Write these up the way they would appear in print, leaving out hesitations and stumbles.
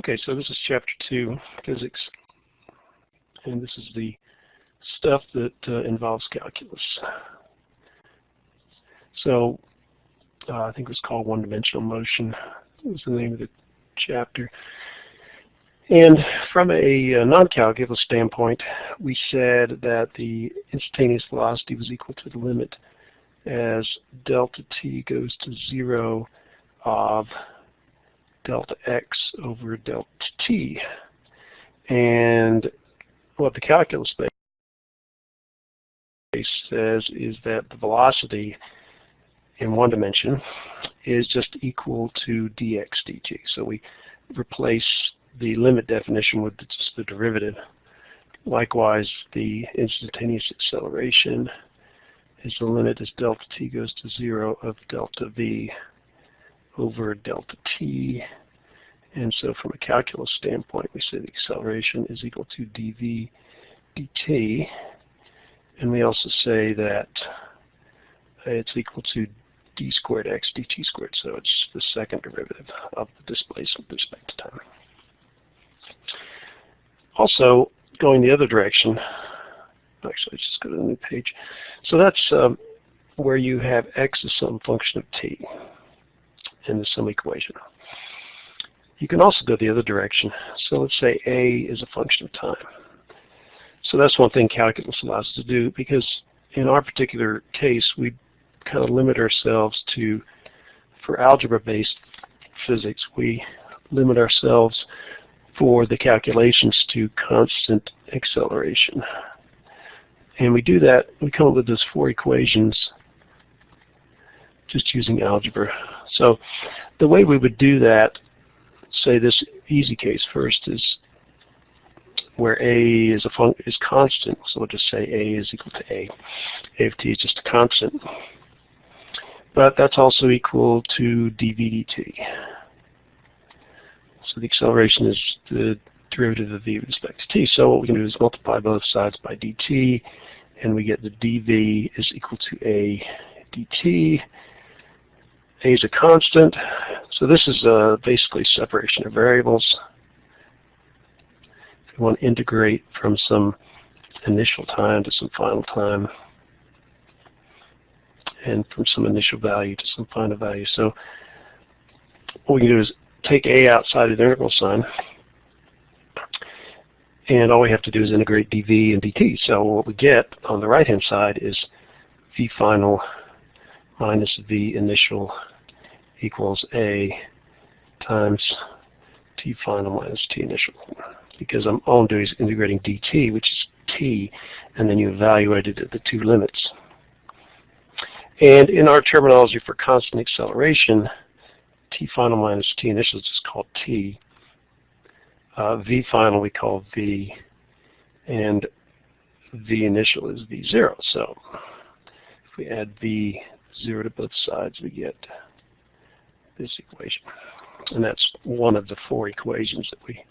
Okay, so this is Chapter 2, Physics, and this is the stuff that involves calculus. So I think it was called One-Dimensional Motion. That was the name of the chapter. And from a non-calculus standpoint, we said that the instantaneous velocity was equal to the limit as delta t goes to 0 of delta x over delta t. And what the calculus base says is that the velocity in one dimension is just equal to dx dt. So we replace the limit definition with just the derivative. Likewise, the instantaneous acceleration is the limit as delta t goes to 0 of delta v over delta t. And so from a calculus standpoint, we say the acceleration is equal to dv dt. And we also say that it's equal to d squared x dt squared. So it's the second derivative of the displacement with respect to time. Also, going the other direction, actually, let's just go to the new page. So that's where you have x as some function of t in the sum equation. You can also go the other direction. So let's say a is a function of time. So that's one thing calculus allows us to do, because in our particular case, we kind of limit ourselves to, for algebra-based physics, we limit ourselves for the calculations to constant acceleration. And we do that, we come up with those 4 equations just using algebra. So the way we would do that, say this easy case first, is where a is constant, so we'll just say a is equal to a. A of t is just a constant. But that's also equal to dv dt. So the acceleration is the derivative of v with respect to t. So what we can do is multiply both sides by dt, and we get the dv is equal to a dt. A is a constant. So this is basically separation of variables. If we want to integrate from some initial time to some final time, and from some initial value to some final value. So what we can do is take a outside of the integral sign, and all we have to do is integrate dv and dt. So what we get on the right-hand side is v final minus v initial equals a times t final minus t initial. Because all I'm doing is integrating dt, which is t, and then you evaluate it at the 2 limits. And in our terminology for constant acceleration, t final minus t initial is just called t. V final we call v, and v initial is v0. So if we add v0 to both sides, we get this equation. And that's one of the 4 equations that we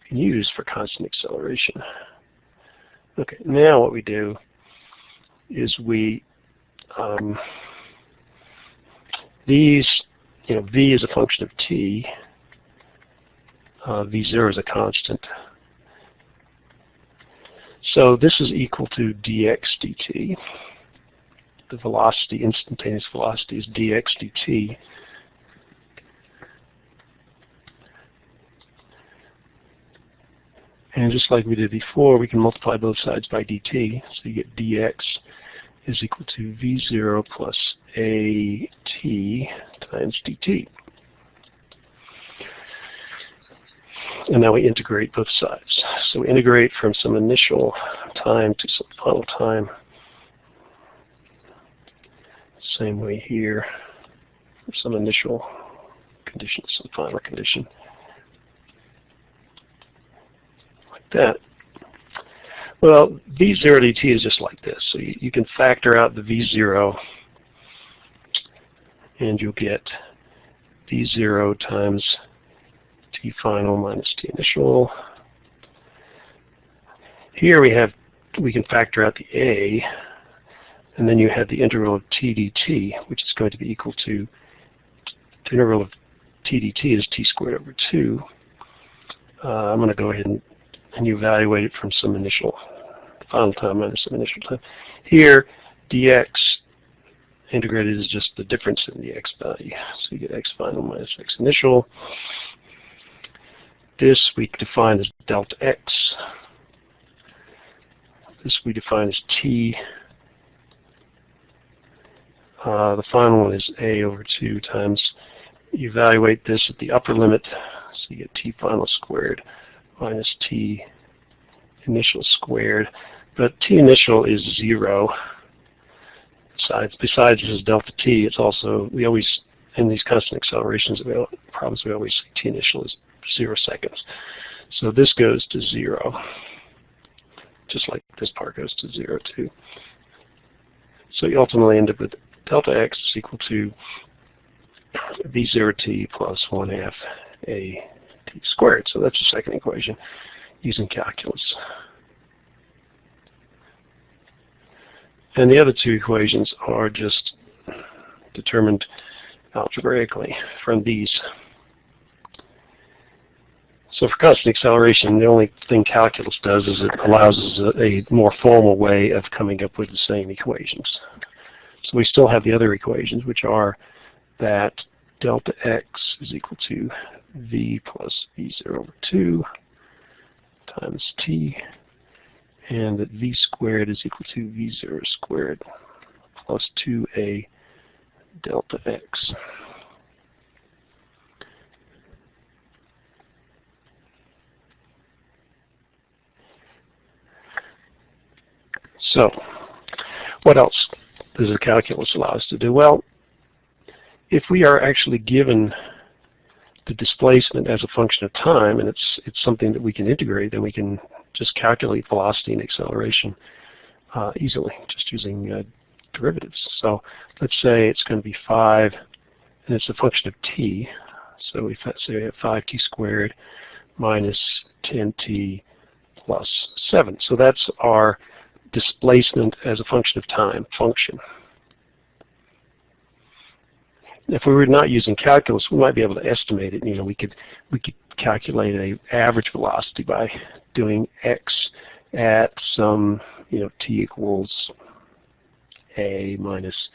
can use for constant acceleration. Okay, now what we do is we v is a function of t, v0 is a constant. So this is equal to dx dt. The velocity, instantaneous velocity, is dx dt. And just like we did before, we can multiply both sides by dt. So you get dx is equal to v0 plus at times dt. And now we integrate both sides. So we integrate from some initial time to some final time. Same way here, from some initial condition to some final condition. Like that. Well, v0 dt is just like this. So you can factor out the v0, and you'll get v0 times t final minus t initial. Here we can factor out the a, and then you have the integral of t dt, which is going to be equal to the integral of t dt is t squared over 2. I'm going to go ahead and evaluate it from some initial final time minus some initial time. Here, dx integrated is just the difference in the x value. So you get x final minus x initial. This we define as delta x. This we define as t. The final one is a over 2 times, you evaluate this at the upper limit, so you get t final squared minus t initial squared. But t initial is 0. Besides this delta t, it's also, we always, in these constant accelerations problems, we always say t initial is 0 seconds. So this goes to 0, just like this part goes to 0 too. So you ultimately end up with delta x is equal to v0t plus 1/2 a t squared. So that's the second equation using calculus. And the other two equations are just determined algebraically from these. So for constant acceleration, the only thing calculus does is it allows us a more formal way of coming up with the same equations. So we still have the other equations, which are that delta x is equal to v plus v0 over 2 times t, and that v squared is equal to v0 squared plus 2a delta x. So, what else does the calculus allow us to do? Well, if we are actually given the displacement as a function of time, and it's something that we can integrate, then we can just calculate velocity and acceleration easily, just using derivatives. So let's say it's going to be 5, and it's a function of t. So we say we have 5t squared minus 10t plus 7. So that's our displacement as a function of time function. If we were not using calculus, we might be able to estimate it. You know, we could calculate an average velocity by doing x at some, you know, t equals a minus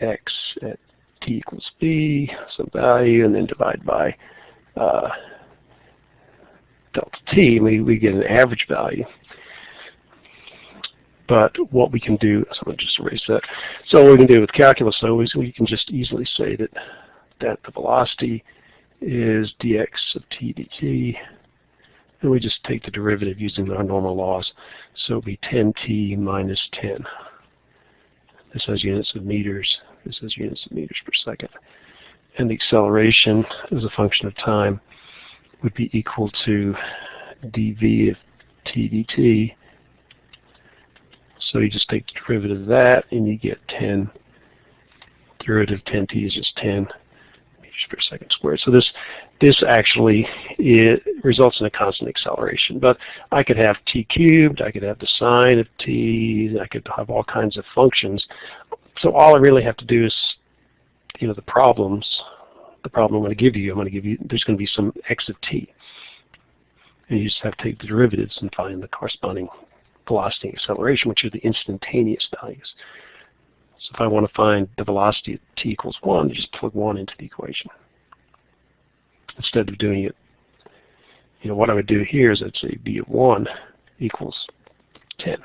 x at t equals b, some value, and then divide by delta t. We get an average value. But what we can do, so I'm going to just erase that. So what we can do with calculus, though, is we can just easily say that the velocity is dx of t dt, and we just take the derivative using our normal laws. So it would be 10t minus 10. This has units of meters. This has units of meters per second. And the acceleration as a function of time would be equal to dv of t dt. So you just take the derivative of that, and you get 10. Derivative of 10t is just 10 meters per second squared. So this actually results in a constant acceleration. But I could have t cubed, I could have the sine of t, I could have all kinds of functions. So all I really have to do is, you know, the problem I'm going to give you, there's going to be some x of t. And you just have to take the derivatives and find the corresponding velocity and acceleration, which are the instantaneous values. So if I want to find the velocity at t equals 1, you just plug 1 into the equation. Instead of doing it, you know, what I would do here is I'd say v of 1 equals 10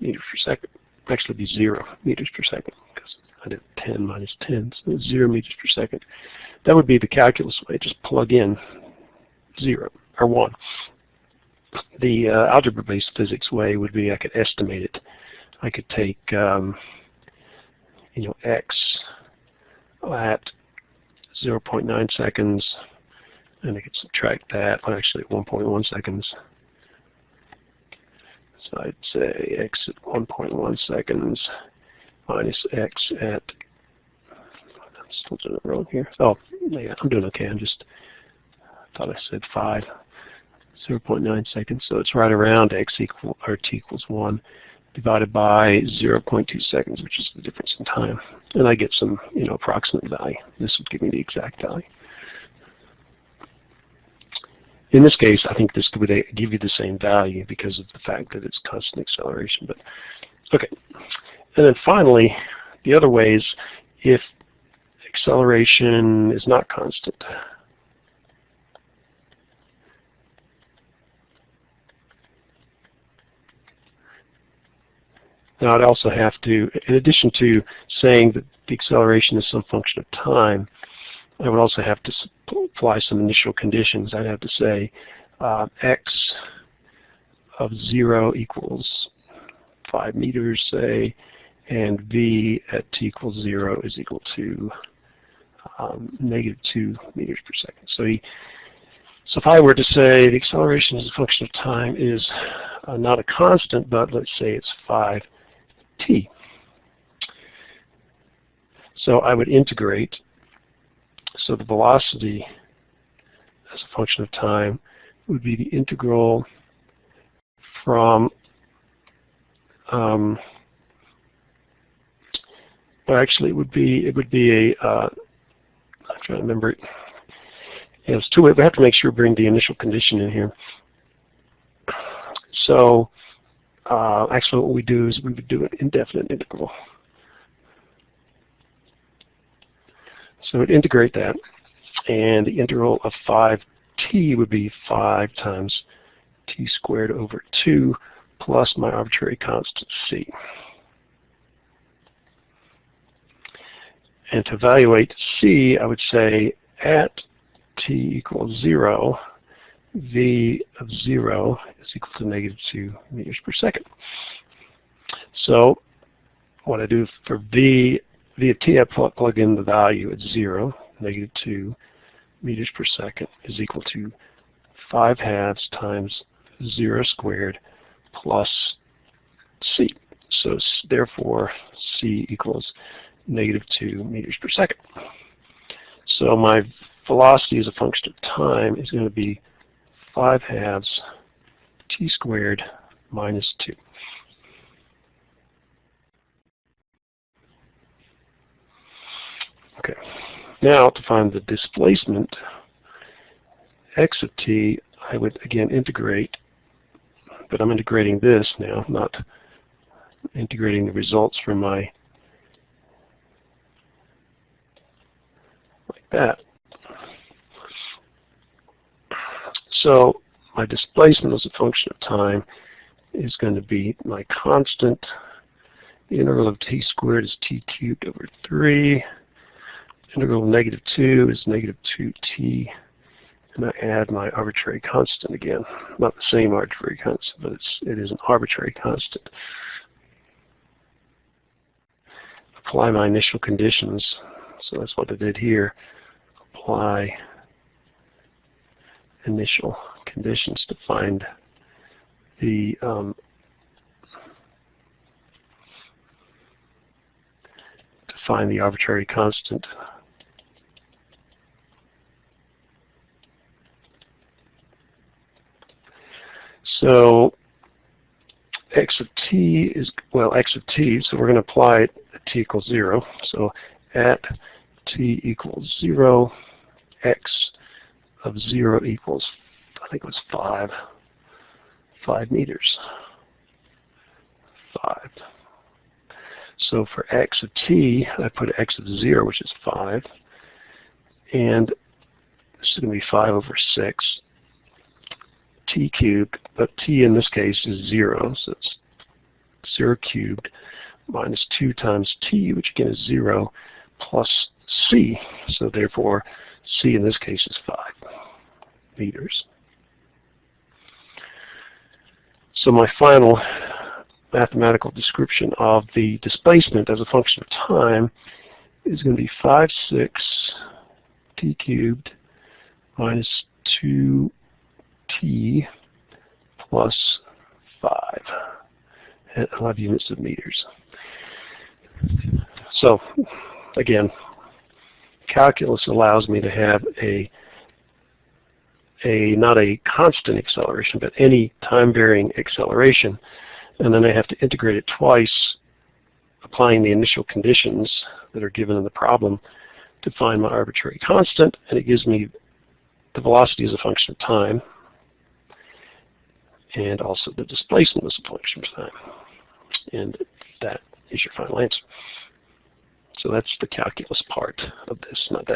meters per second. Actually be 0 meters per second, because I did 10 minus 10, so it's 0 meters per second. That would be the calculus way. Just plug in 0 or 1. The algebra-based physics way would be I could estimate it. I could take you know, x at 0.9 seconds, and I could subtract that, actually at 1.1 seconds. So I'd say x at 1.1 seconds minus x at, I'm still doing it wrong here. Oh, yeah, I'm doing okay. I thought I said 5. 0.9 seconds, so it's right around x equal or t equals 1 divided by 0.2 seconds, which is the difference in time, and I get some, you know, approximate value. This would give me the exact value. in this case, I think this would give you the same value because of the fact that it's constant acceleration. But okay, and then finally, the other way is if acceleration is not constant. Now I'd also have to, in addition to saying that the acceleration is some function of time, I would also have to apply some initial conditions. I'd have to say x of 0 equals 5 meters, say, and v at t equals 0 is equal to -2 meters per second. So if I were to say the acceleration as a function of time is not a constant, but let's say it's 5t. So I would integrate. So the velocity as a function of time would be the integral from, well, actually it would be a, I'm trying to remember it. Yeah, it's two ways. We have to make sure we bring the initial condition in here. So actually what we do is we would do an indefinite integral. So we'd integrate that, and the integral of 5t would be 5 times t squared over 2 plus my arbitrary constant c. And to evaluate c, I would say at t equals 0, v of 0 is equal to -2 meters per second. So what I do for v of t, I plug in the value at 0, -2 meters per second is equal to 5/2 times 0 squared plus c. So therefore c equals -2 meters per second. So my velocity as a function of time is going to be 5/2 t squared minus 2. Okay, now to find the displacement x of t, I would again integrate, but I'm integrating this now, not integrating the results from my, like that. So my displacement as a function of time is going to be my constant. The integral of t squared is t cubed over 3. Integral of -2 is -2t, and I add my arbitrary constant again. Not the same arbitrary constant, but it is an arbitrary constant. Apply my initial conditions. So that's what I did here. Apply initial conditions to find the arbitrary constant. So x of t is, well, x of t, so we're going to apply it at t equals 0. So at t equals 0, x of 0 equals, I think it was 5 meters. 5. So for x of t, I put x of 0, which is 5. And this is going to be 5 over 6. T cubed, but t in this case is 0, so it's 0 cubed minus 2 times t, which again is 0, plus c. So therefore, c in this case is 5 meters. So my final mathematical description of the displacement as a function of time is going to be 5, 6 t cubed minus 2t plus 5 at 11 units of meters. So again, calculus allows me to have not a constant acceleration, but any time-varying acceleration, and then I have to integrate it twice, applying the initial conditions that are given in the problem to find my arbitrary constant, and it gives me the velocity as a function of time, and also the displacement was a function of time. And that is your final answer. So that's the calculus part of this, not that.